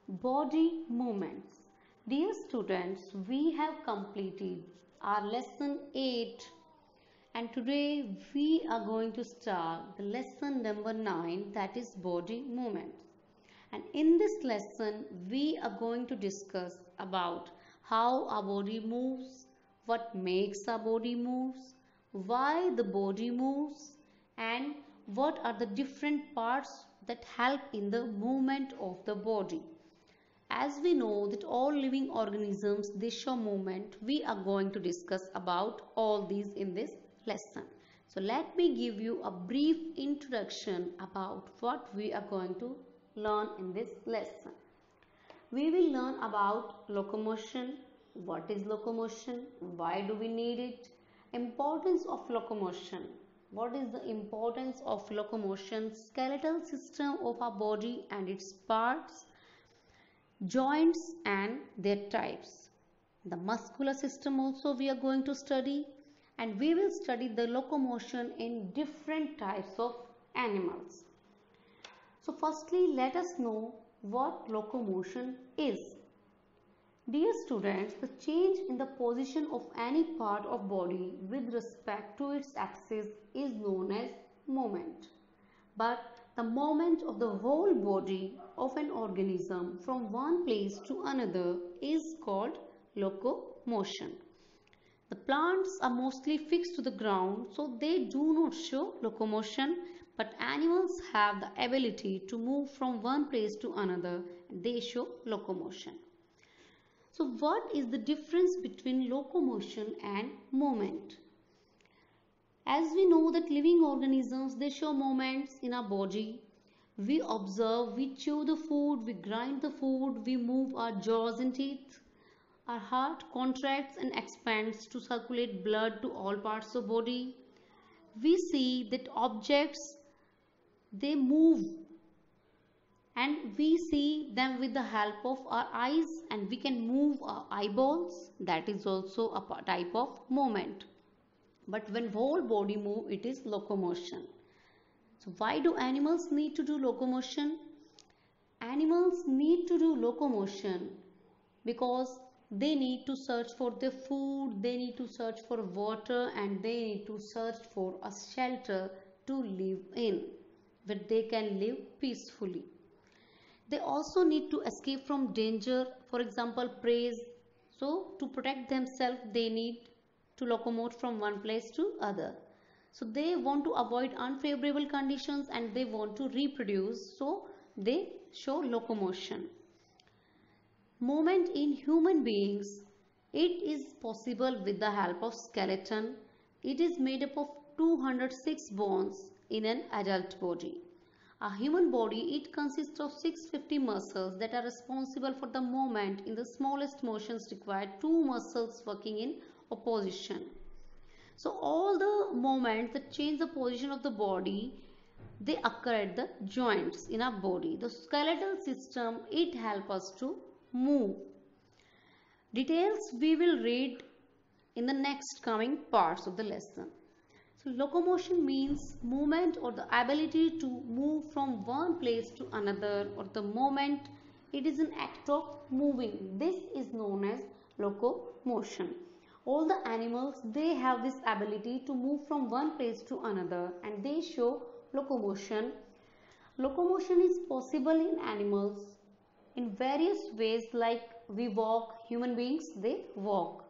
Body movements. Dear students, we have completed our lesson 8 and today we are going to start the lesson number 9, that is body movements. And in this lesson we are going to discuss about how our body moves, what makes our body moves, why the body moves, and what are the different parts that help in the movement of the body. As we know that all living organisms they show movement, we are going to discuss about all these in this lesson. So let me give you a brief introduction about what we are going to learn in this lesson. We will learn about locomotion, what is locomotion, why do we need it, importance of locomotion, what is the importance of locomotion, skeletal system of our body and its parts, joints and their types. The muscular system also we are going to study, and we will study the locomotion in different types of animals. So firstly, let us know what locomotion is. Dear students, the change in the position of any part of body with respect to its axis is known as movement. But the movement of the whole body of an organism from one place to another is called locomotion. The plants are mostly fixed to the ground, so they do not show locomotion, but animals have the ability to move from one place to another and they show locomotion. So what is the difference between locomotion and movement? As we know that living organisms they show movements in our body. We observe, we chew the food, we grind the food, we move our jaws and teeth. Our heart contracts and expands to circulate blood to all parts of body. We see that objects they move and we see them with the help of our eyes, and we can move our eyeballs. That is also a type of movement. But when whole body move, it is locomotion. So why do animals need to do locomotion? Animals need to do locomotion because they need to search for their food, they need to search for water, and they need to search for a shelter to live in, where they can live peacefully. They also need to escape from danger, for example prey. So to protect themselves they need to locomote from one place to other. So they want to avoid unfavorable conditions and they want to reproduce, so they show locomotion. Movement in human beings, it is possible with the help of skeleton. It is made up of 206 bones in an adult body. A human body, it consists of 650 muscles that are responsible for the movement in the smallest motions required, two muscles working in opposition. So all the movements that change the position of the body, they occur at the joints in our body. The skeletal system, it helps us to move. Details we will read in the next coming parts of the lesson. So locomotion means movement or the ability to move from one place to another, or the moment it is an act of moving. This is known as locomotion. All the animals they have this ability to move from one place to another and they show locomotion. Locomotion is possible in animals in various ways, like we walk, human beings they walk.